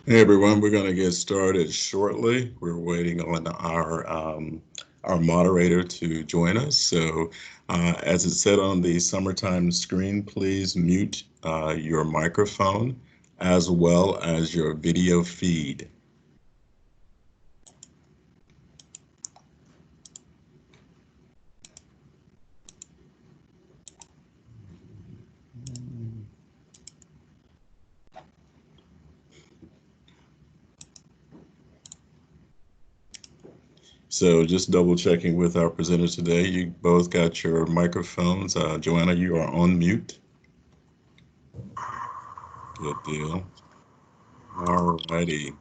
Hey everyone, we're going to get started shortly. We're waiting on our moderator to join us. So, as it said on the summertime screen, please mute your microphone as well as your video feed. So just double checking with our presenters today. You both got your microphones. Joanna, you are on mute. Good deal. All righty.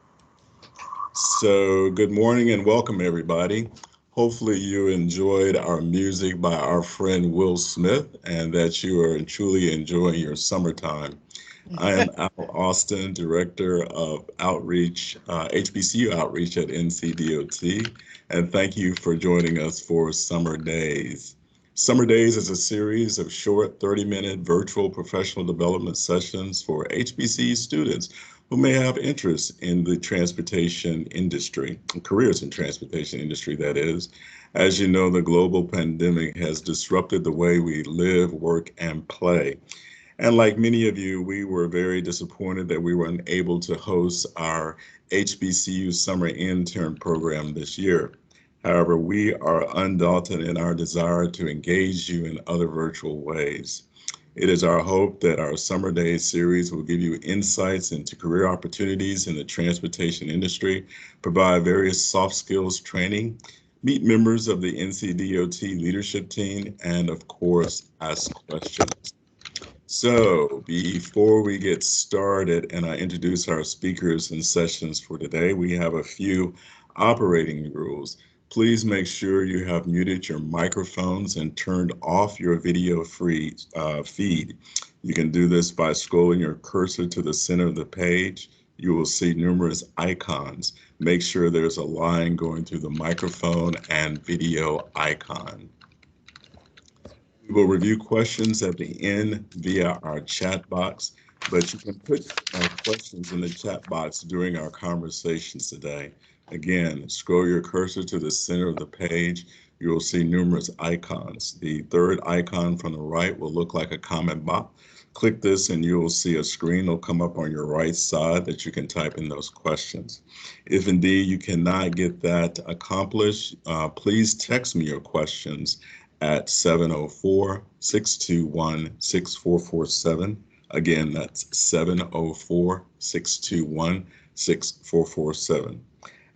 So good morning and welcome everybody. Hopefully you enjoyed our music by our friend Will Smith and that you are truly enjoying your summertime. I am Al Austin, Director of Outreach, HBCU Outreach at NCDOT, and thank you for joining us for Summer Daze. Summer Daze is a series of short 30-minute virtual professional development sessions for HBCU students who may have interest in the transportation industry, careers in transportation industry, that is. As you know, the global pandemic has disrupted the way we live, work, and play. And like many of you, we were very disappointed that we were unable to host our HBCU Summer Intern Program this year. However, we are undaunted in our desire to engage you in other virtual ways. It is our hope that our Summer Days series will give you insights into career opportunities in the transportation industry, provide various soft skills training, meet members of the NCDOT leadership team, and of course, ask questions. So before we get started and I introduce our speakers and sessions for today, we have a few operating rules. Please make sure you have muted your microphones and turned off your video feed. You can do this by scrolling your cursor to the center of the page. You will see numerous icons. Make sure there's a line going through the microphone and video icon. We will review questions at the end via our chat box, but you can put questions in the chat box during our conversations today. Again, scroll your cursor to the center of the page. You will see numerous icons. The third icon from the right will look like a comment box. Click this and you will see a screen will come up on your right side that you can type in those questions. If indeed you cannot get that accomplished, please text me your questions at 704-621-6447. Again, that's 704-621-6447.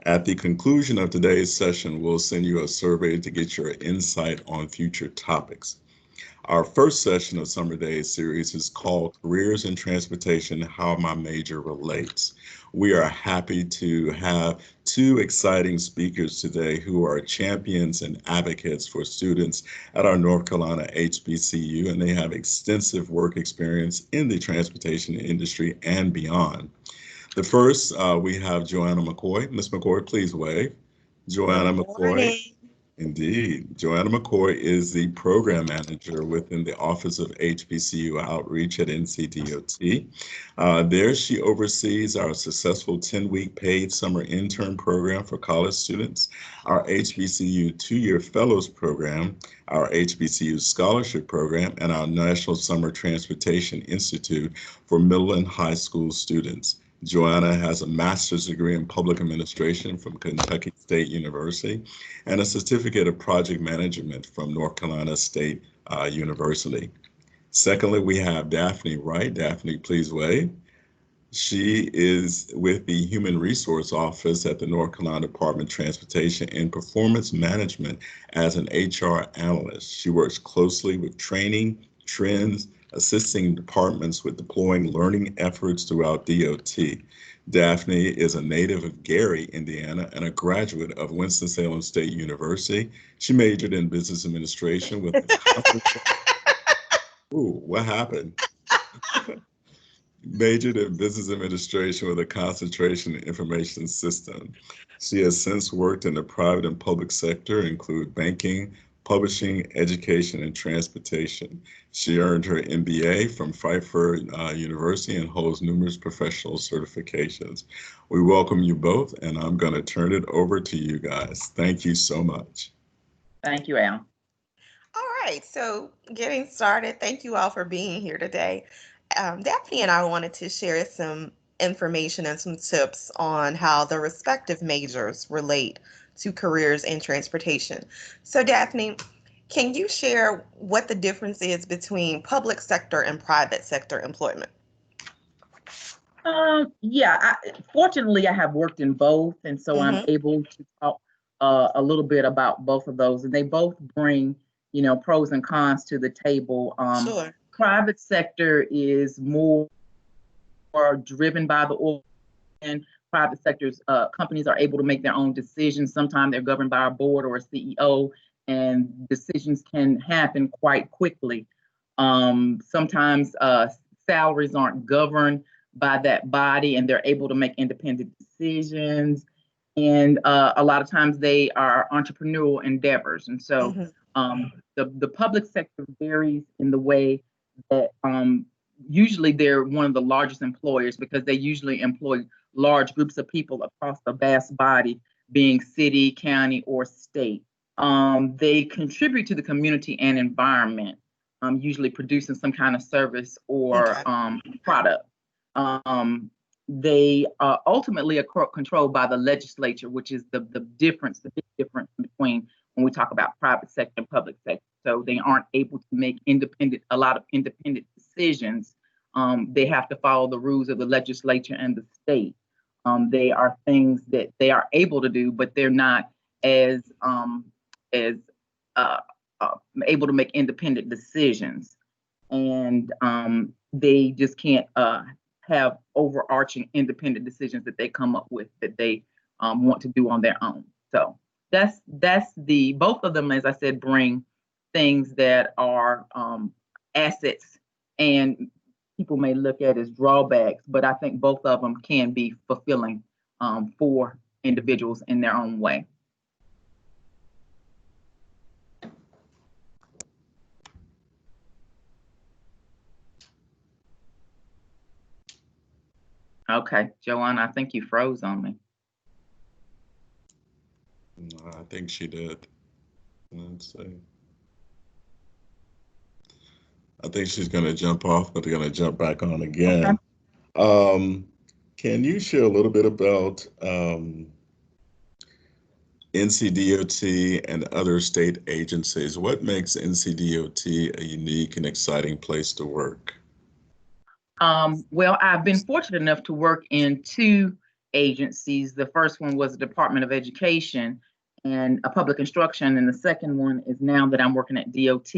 At the conclusion of today's session, we'll send you a survey to get your insight on future topics. Our first session of Summer Days series is called Careers in Transportation, How My Major Relates. We are happy to have two exciting speakers today who are champions and advocates for students at our North Carolina HBCU, and they have extensive work experience in the transportation industry and beyond. The first, we have Joanna McCoy. Ms. McCoy, please wave. Joanna McCoy. Indeed. Joanna McCoy is the program manager within the Office of HBCU Outreach at NCDOT. There she oversees our successful 10-week paid summer intern program for college students, our HBCU two-year fellows program, our HBCU scholarship program, and our National Summer Transportation Institute for middle and high school students. Joanna has a master's degree in public administration from Kentucky State University and a certificate of project management from North Carolina State University. Secondly, we have Daphne Wright. Daphne, please wave. She is with the Human Resource Office at the North Carolina Department of Transportation and Performance Management as an HR analyst. She works closely with training, trends, assisting departments with deploying learning efforts throughout DOT. Daphne is a native of Gary, Indiana, and a graduate of Winston-Salem State University. She majored in business administration with ooh, what happened? Majored in business administration with a concentration in information systems. She has since worked in the private and public sector, including banking, publishing, education, and transportation. She earned her MBA from Pfeiffer University and holds numerous professional certifications. We welcome you both, and I'm going to turn it over to you guys. Thank you so much. Thank you, Al. All right, so getting started, thank you all for being here today. Daphne and I wanted to share some information and some tips on how the respective majors relate to careers in transportation. So, Daphne, can you share what the difference is between public sector and private sector employment? Yeah, fortunately, I have worked in both, and so I'm able to talk a little bit about both of those, and they both bring, pros and cons to the table. Sure. Private sector is more driven by the org, and private sectors companies are able to make their own decisions. Sometimes they're governed by a board or a CEO, and decisions can happen quite quickly. Sometimes salaries aren't governed by that body, and they're able to make independent decisions. And a lot of times they are entrepreneurial endeavors. And so the public sector varies in the way that usually they're one of the largest employers, because they usually employ large groups of people across a vast body, being city, county, or state. They contribute to the community and environment, usually producing some kind of service or product. They ultimately are controlled by the legislature, which is the big difference between when we talk about private sector and public sector. So they aren't able to make a lot of independent decisions. They have to follow the rules of the legislature and the state. They are things that they are able to do, but they're not as able to make independent decisions. And they just can't have overarching independent decisions that they come up with that they want to do on their own. So that's both of them, as I said, bring things that are assets and people may look at as drawbacks, but I think both of them can be fulfilling for individuals in their own way. Okay, Joanna, I think you froze on me. No, I think she did. Let's see. I think she's going to jump off, but they're going to jump back on again. Okay. Can you share a little bit about NCDOT and other state agencies? What makes NCDOT a unique and exciting place to work? Well, I've been fortunate enough to work in two agencies. The first one was the Department of Education and public instruction, and the second one is now that I'm working at DOT.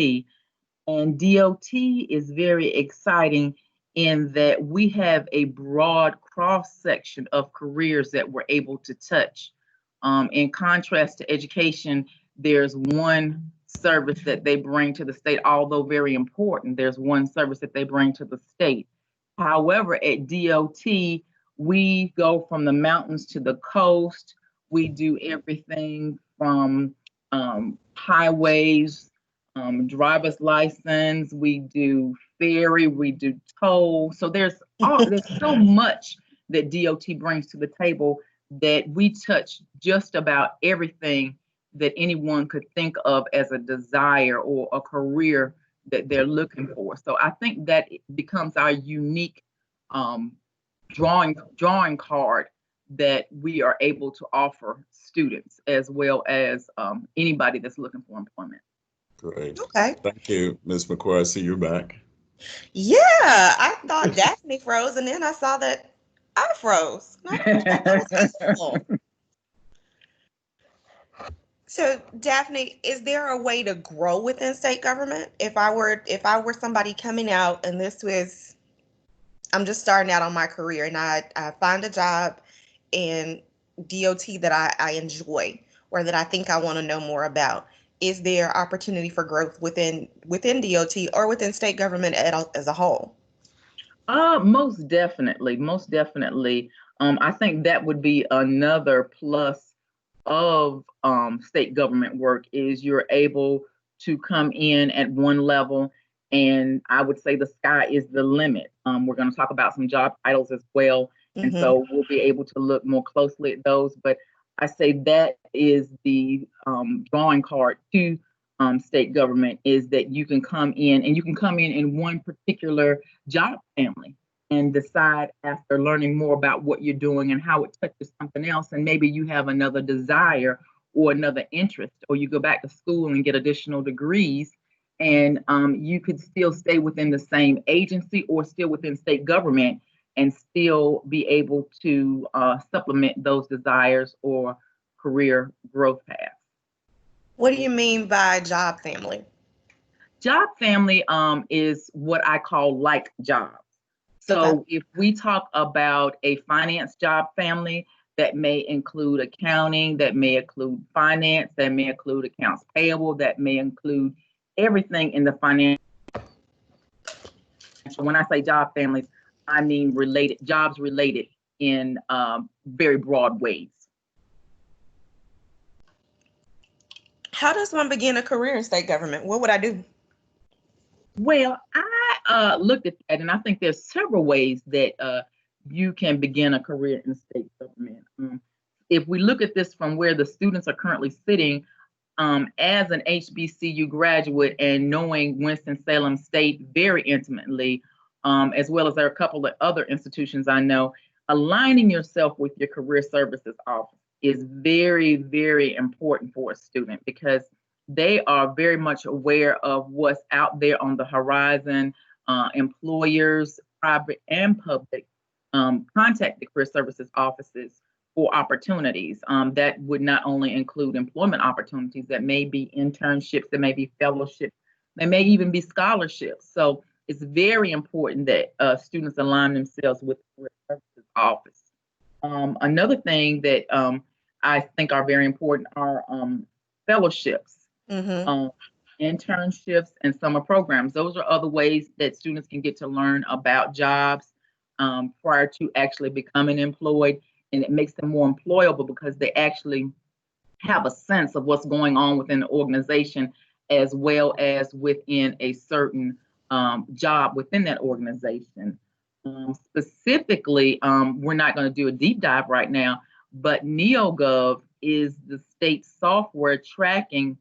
And DOT is very exciting in that we have a broad cross section of careers that we're able to touch. In contrast to education, there's one service that they bring to the state, although very important. There's one service that they bring to the state. However, at DOT, we go from the mountains to the coast. We do everything from highways, driver's license, we do ferry, we do toll. So there's so much that DOT brings to the table that we touch just about everything that anyone could think of as a desire or a career that they're looking for. So I think that it becomes our unique drawing card that we are able to offer students as well as anybody that's looking for employment. Great. Okay. Thank you, Ms. McCoy. I see you're back. Yeah, I thought Daphne froze, and then I saw that I froze. I thought that was cool. So, Daphne, is there a way to grow within state government? If I were somebody coming out and I'm just starting out on my career and I find a job in DOT that I enjoy or that I think I want to know more about. Is there opportunity for growth within DOT or within state government as a whole? Most definitely, most definitely. I think that would be another plus of state government work is you're able to come in at one level, and I would say the sky is the limit. We're going to talk about some job titles as well, and Hmm. so we'll be able to look more closely at those. But I say that is the drawing card to state government is that you can come in and you can come in one particular job family and decide after learning more about what you're doing and how it touches something else. And maybe you have another desire or another interest, or you go back to school and get additional degrees. And you could still stay within the same agency or still within state government and still be able to supplement those desires or career growth paths. What do you mean by job family? Job family is what I call like jobs. Okay. So if we talk about a finance job family, that may include accounting, that may include finance, that may include accounts payable, that may include everything in the financial. When I say job families, I mean related jobs related in very broad ways. How does one begin a career in state government? What would I do? Well, I looked at that, and I think there's several ways that you can begin a career in state government. If we look at this from where the students are currently sitting, as an HBCU graduate and knowing Winston-Salem State very intimately, as well as there are a couple of other institutions I know, aligning yourself with your career services office is very, very important for a student because they are very much aware of what's out there on the horizon. Employers, private and public, contact the career services offices for opportunities. That would not only include employment opportunities, that may be internships, that may be fellowships, that may even be scholarships. So it's very important that students align themselves with the career services office. Another thing that I think are very important are fellowships, Mm-hmm. um, internships, and summer programs. Those are other ways that students can get to learn about jobs prior to actually becoming employed. And it makes them more employable because they actually have a sense of what's going on within the organization as well as within a certain job within that organization. Specifically, we're not going to do a deep dive right now, but NeoGov is the state software tracking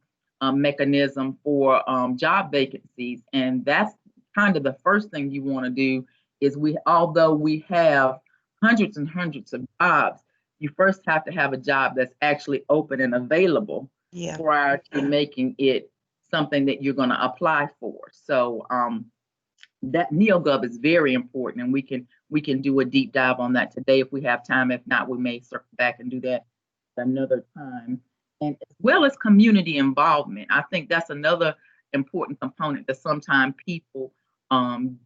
mechanism for job vacancies. And that's kind of the first thing you want to do is although we have hundreds and hundreds of jobs, you first have to have a job that's actually open and available Yeah. prior to making it something that you're going to apply for. So that NeoGov is very important, and we can do a deep dive on that today if we have time. If not, we may circle back and do that another time. And as well as community involvement, I think that's another important component that sometimes people kind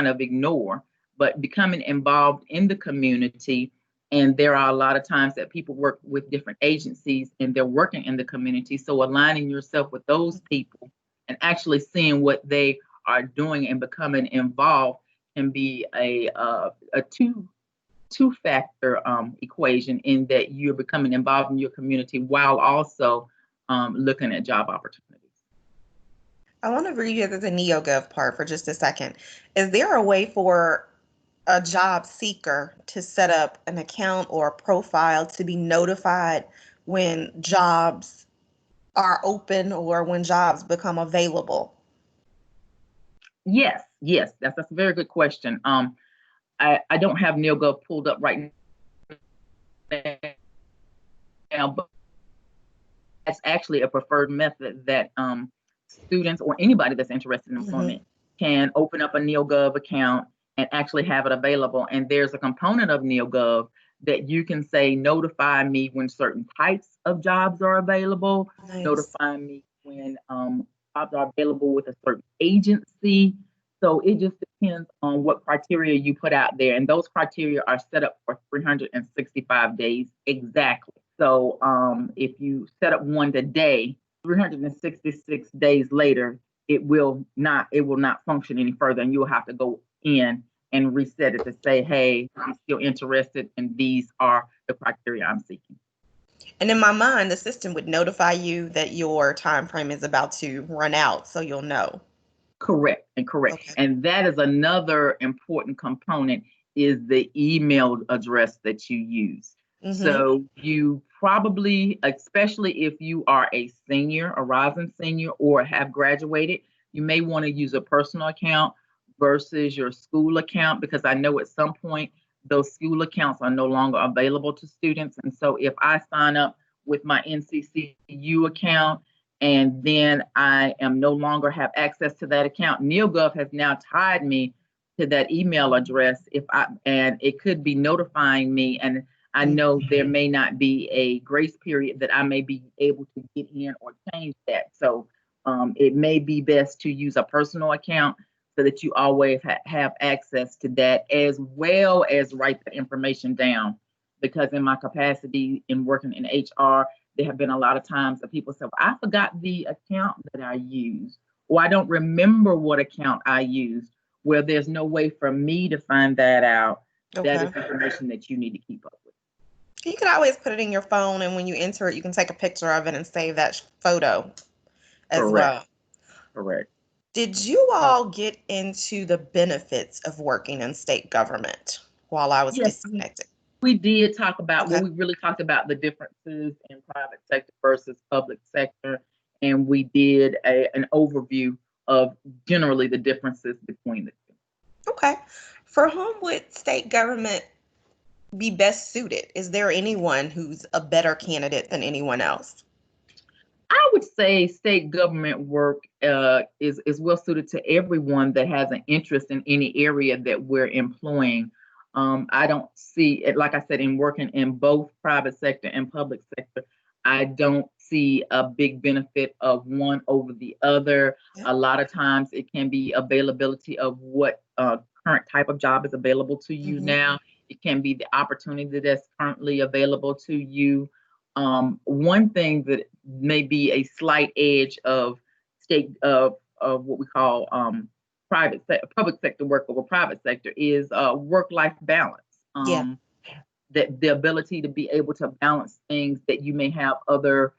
of ignore. But becoming involved in the community, and there are a lot of times that people work with different agencies and they're working in the community. So aligning yourself with those people and actually seeing what they are doing and becoming involved can be a two factor equation in that you're becoming involved in your community while also looking at job opportunities. I want to revisit the NeoGov part for just a second. Is there a way for a job seeker to set up an account or a profile to be notified when jobs are open or when jobs become available? Yes, yes, that's a very good question. I don't have NeoGov pulled up right now, but that's actually a preferred method that students or anybody that's interested in Hmm. employment can open up a NeoGov account and actually have it available. And there's a component of NeoGov that you can say, notify me when certain types of jobs are available, Nice. notify me when jobs are available with a certain agency. So it just depends on what criteria you put out there. And those criteria are set up for 365 days exactly. So if you set up one today, 366 days later, it will not function any further, and you'll have to go in and reset it to say, hey, I'm still interested, and these are the criteria I'm seeking. And in my mind, the system would notify you that your time frame is about to run out, so you'll know. Correct. Okay. And that is another important component is the email address that you use. Mm-hmm. So you probably, especially if you are a senior, a rising senior, or have graduated, you may want to use a personal account versus your school account, because I know at some point those school accounts are no longer available to students. And so if I sign up with my NCCU account and then I am no longer have access to that account, NeoGov has now tied me to that email address and it could be notifying me, and I know there may not be a grace period that I may be able to get in or change that. So it may be best to use a personal account so that you always have access to that, as well as write the information down. Because in my capacity in working in HR, there have been a lot of times that people say, well, I forgot the account that I used, or I don't remember what account I used, where there's no way for me to find that out. That is Okay. information that you need to keep up with. You can always put it in your phone, and when you enter it, you can take a picture of it and save that photo as Correct. well. Correct. Did you all get into the benefits of working in state government while I was Yes, disconnected? we did talk about, well, Okay. we really talked about the differences in private sector versus public sector. And we did an overview of generally the differences between the two. Okay. For whom would state government be best suited? Is there anyone who's a better candidate than anyone else? I would say state government work is well suited to everyone that has an interest in any area that we're employing. I don't see it, like I said, in working in both private sector and public sector, I don't see a big benefit of one over the other. Yeah. A lot of times it can be availability of what current type of job is available to you now. It can be the opportunity that's currently available to you. One thing that may be a slight edge of state of what we call public sector work over private sector is work-life balance. Yeah. That the ability to be able to balance things that you may have other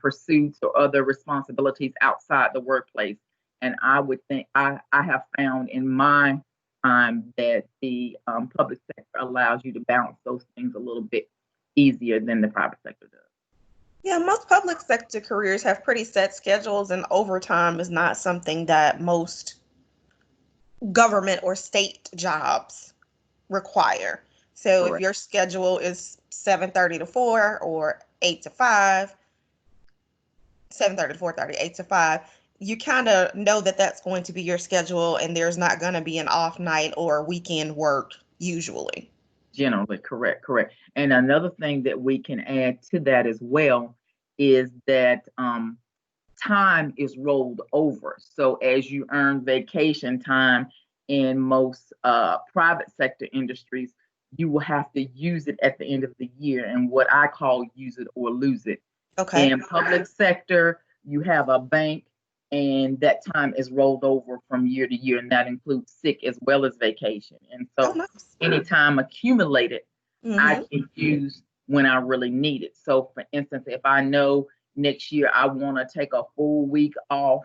pursuits or other responsibilities outside the workplace. And I would think I have found in my time that the public sector allows you to balance those things a little bit easier than the private sector does. Yeah, most public sector careers have pretty set schedules, and overtime is not something that most government or state jobs require. So if Correct. your schedule is 7:30 to 4 or 8 to 5, 7:30 to 4:30, 8 to 5, you kind of know that that's going to be your schedule, and there's not going to be an off night or weekend work usually. Generally, correct. And another thing that we can add to that as well is that time is rolled over. So as you earn vacation time in most private sector industries, you will have to use it at the end of the year, and what I call use it or lose it. Okay. In public sector, you have a bank, and that time is rolled over from year to year, and that includes sick as well as vacation. And Oh, so nice. any time accumulated, I Mm-hmm. can use when I really need it. So for instance, if I know next year I want to take a full week off,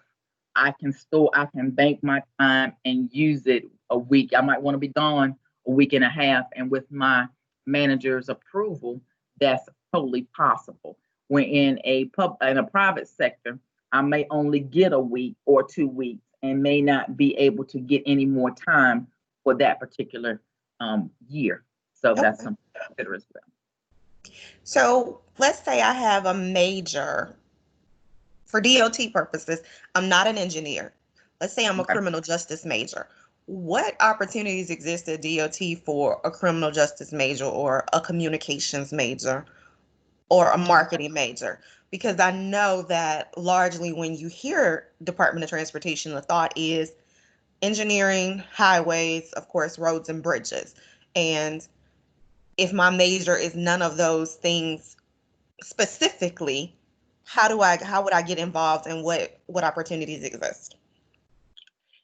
I can bank my time and use it a week. I might want to be gone a week and a half, and with my manager's approval, that's totally possible. When in a private sector, I may only get a week or 2 weeks and may not be able to get any more time for that particular year. So that's Okay. something to consider as well. So let's say I have a major for DOT purposes. I'm not an engineer. Let's say I'm a Okay. criminal justice major. what opportunities exist at DOT for a criminal justice major or a communications major or a marketing major? Because I know that largely when you hear Department of Transportation, the thought is engineering, highways, of course, roads and bridges. And if my major is none of those things specifically, how would I get involved and what opportunities exist?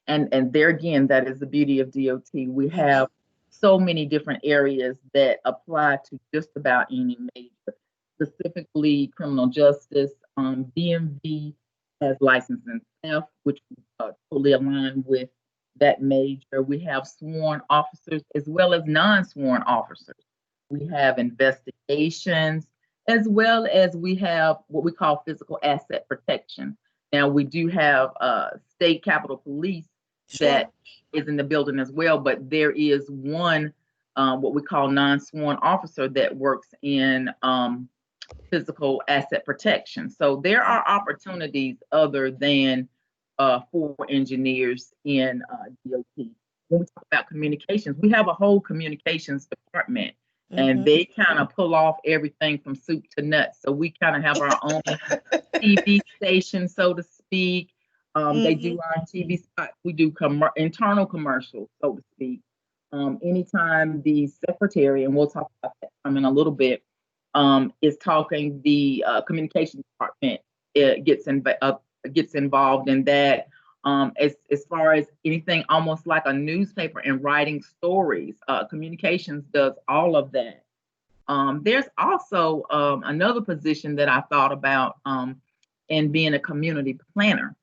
And there again, that is the beauty of DOT. We have so many different areas that apply to just about any major, specifically criminal justice. DMV has license and theft, which totally align with that major. We have sworn officers as well as non-sworn officers. We have investigations, as well as we have what we call physical asset protection. Now, we do have state capitol police that is in the building as well, but there is one, what we call non-sworn officer that works in physical asset protection. So there are opportunities other than for engineers in DOT. When we talk about communications, we have a whole communications department, and they kind of pull off everything from soup to nuts. So we kind of have our own TV station, so to speak. They do our TV spots. We do internal commercials, so to speak. Anytime the secretary, and we'll talk about that in a little bit, is talking, the communication department gets involved in that. As far as anything almost like a newspaper and writing stories, communications does all of that. There's also another position that I thought about in being a community planner.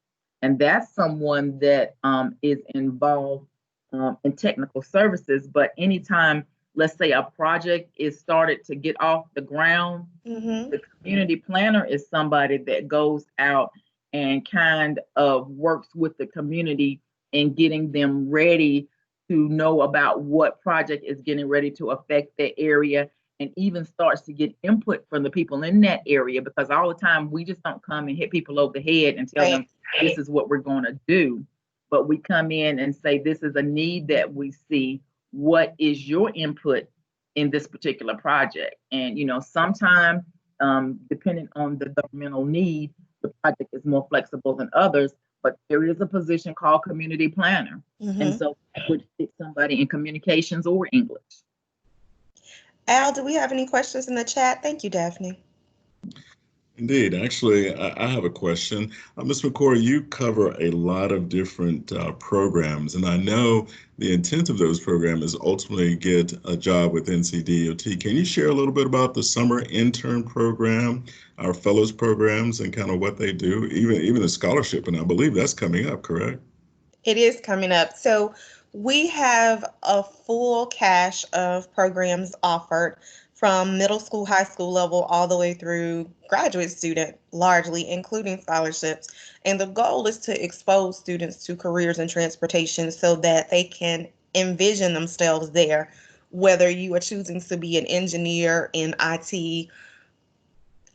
And that's someone that is involved in technical services. But anytime, let's say, a project is started to get off the ground, the community planner is somebody that goes out and kind of works with the community in getting them ready to know about what project is getting ready to affect their area, and even starts to get input from the people in that area, because all the time we just don't come and hit people over the head and tell them this is what we're going to do, but we come in and say, this is a need that we see. What is your input in this particular project? And sometimes, depending on the governmental need, the project is more flexible than others, but there is a position called community planner. And so that would fit somebody in communications or English. Al, do we have any questions in the chat? Thank you, Daphne. Indeed. Actually, I have a question. Ms. McCoy, you cover a lot of different programs, and I know the intent of those programs is ultimately get a job with NCDOT. Can you share a little bit about the summer intern program, our fellows programs, and kind of what they do, even the scholarship? And I believe that's coming up, correct? It is coming up. So we have a full cache of programs offered from middle school, high school level, all the way through graduate student, largely, including scholarships. And the goal is to expose students to careers in transportation so that they can envision themselves there, whether you are choosing to be an engineer in IT,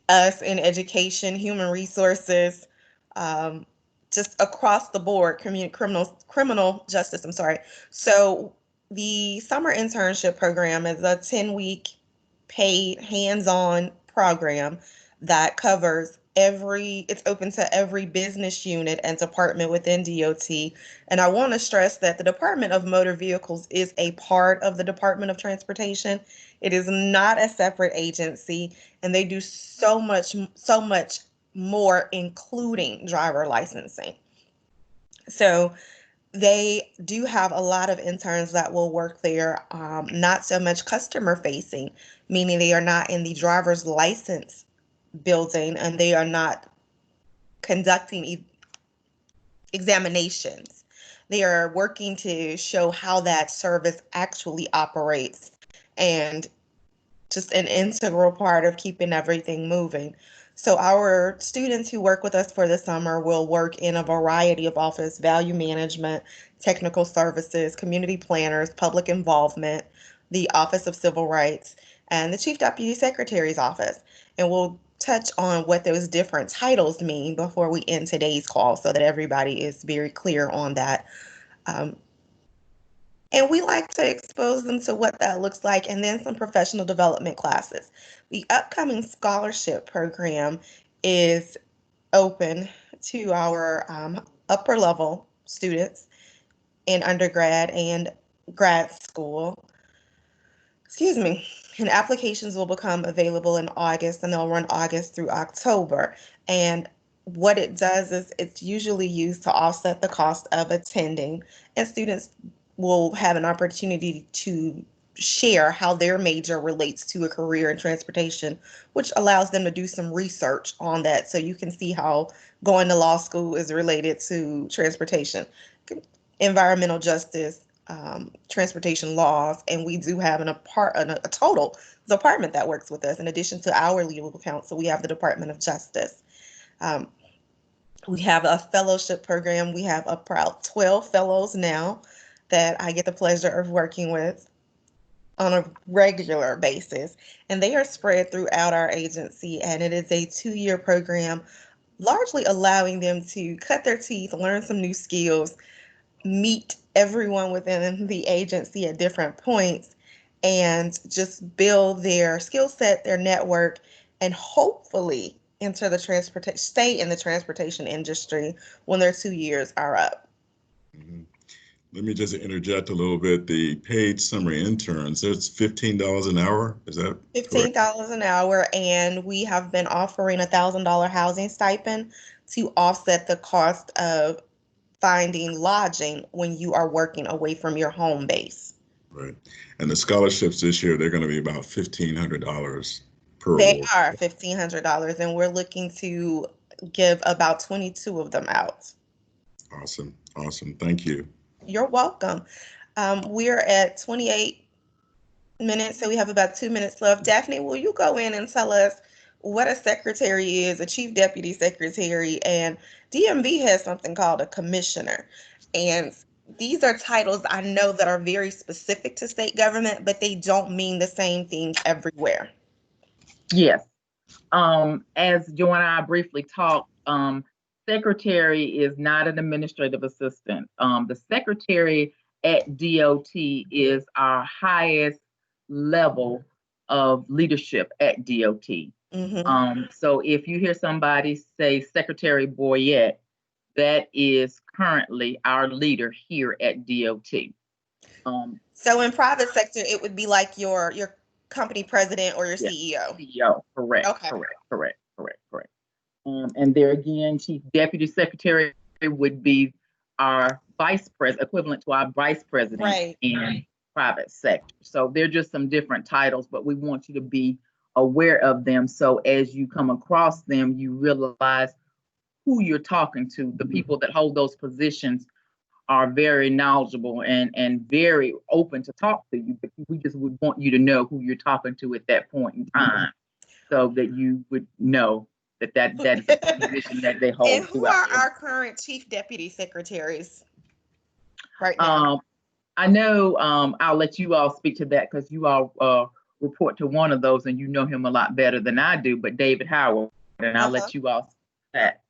us in education, human resources, just across the board, criminal justice, I'm sorry. So the summer internship program is a 10-week paid hands-on program that covers it's open to every business unit and department within DOT. And I want to stress that the Department of Motor Vehicles is a part of the Department of Transportation. It is not a separate agency, and they do so much more, including driver licensing. So they do have a lot of interns that will work there, not so much customer facing, meaning they are not in the driver's license building and they are not conducting examinations. They are working to show how that service actually operates, and just an integral part of keeping everything moving. So our students who work with us for the summer will work in a variety of office: value management, technical services, community planners, public involvement, the Office of Civil Rights, and the Chief Deputy Secretary's office. And we'll touch on what those different titles mean before we end today's call so that everybody is very clear on that. And we like to expose them to what that looks like, and then some professional development classes. The upcoming scholarship program is open to our upper level students in undergrad and grad school. Excuse me. And applications will become available in August, and they'll run August through October. And what it does is it's usually used to offset the cost of attending, and students will have an opportunity to share how their major relates to a career in transportation, which allows them to do some research on that so you can see how going to law school is related to transportation, environmental justice, transportation laws, and we do have a total department that works with us. In addition to our legal counsel, we have the Department of Justice. Um, we have a fellowship program. We have about 12 fellows now that I get the pleasure of working with on a regular basis, and they are spread throughout our agency. And it is a 2-year program, largely allowing them to cut their teeth, learn some new skills, meet everyone within the agency at different points, and just build their skill set, their network, and hopefully stay in the transportation industry when their 2 years are up. Mhm. Let me just interject a little bit. The paid summer interns, it's $15 an hour. Is that correct? $15 an hour, and we have been offering $1,000 housing stipend to offset the cost of finding lodging when you are working away from your home base. Right. And the scholarships this year, they're going to be about $1,500 per They award. are $1,500, and we're looking to give about 22 of them out. Awesome. Awesome. Thank you. You're welcome. We're at 28 minutes, so we have about 2 minutes left. Daphne, will you go in and tell us what a secretary is, a chief deputy secretary, and DMV has something called a commissioner. And these are titles I know that are very specific to state government, but they don't mean the same thing everywhere. Yes. As Joe and I briefly talked, secretary is not an administrative assistant. The secretary at DOT is our highest level of leadership at DOT. So if you hear somebody say Secretary Boyette, that is currently our leader here at DOT. So in private sector, it would be like your company president or your Yes, CEO. CEO, correct, Okay. correct. And there again, Chief Deputy Secretary would be our vice president, equivalent to our vice president Right. in private sector. So they're just some different titles, but we want you to be aware of them. So as you come across them, you realize who you're talking to. The people that hold those positions are very knowledgeable and very open to talk to you, but we just would want you to know who you're talking to at that point in time, so that you would know that is the position that they hold. And who are our current chief deputy secretaries right now? I know I'll let you all speak to that because you all report to one of those and you know him a lot better than I do, but David Howard, and I'll let you all that.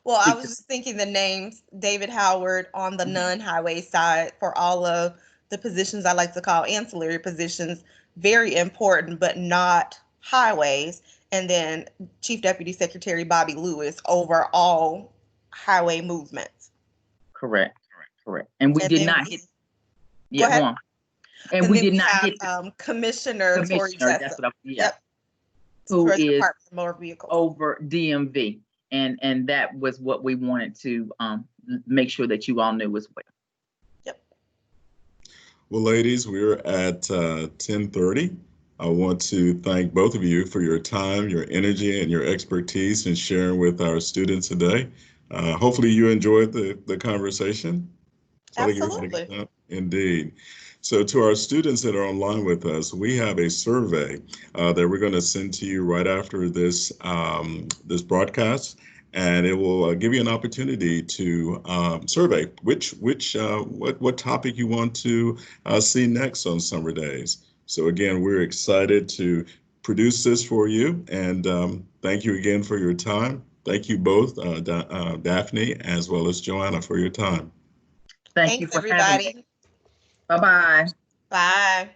Well, I was just thinking the names David Howard on the non-highway side for all of the positions I like to call ancillary positions, very important, but not highways. And then Chief Deputy Secretary Bobby Lewis over all highway movements. Correct. And we did not hit. Go ahead. Go on. And we did not hit Commissioner Tori Jessup. That's what I, Yep. Who is Department of Motor Vehicles. over DMV. And that was what we wanted to make sure that you all knew as well. Yep. Well, ladies, we're at 10:30. I want to thank both of you for your time, your energy, and your expertise in sharing with our students today. Hopefully you enjoyed the conversation. Absolutely. Indeed. So to our students that are online with us, we have a survey that we're going to send to you right after this this broadcast, and it will give you an opportunity to survey what topic you want to see next on Summer Days. So again, we're excited to produce this for you, and thank you again for your time. Thank you both, Daphne, as well as Joanna, for your time. Thank you for everybody. having me. Bye-bye. Bye.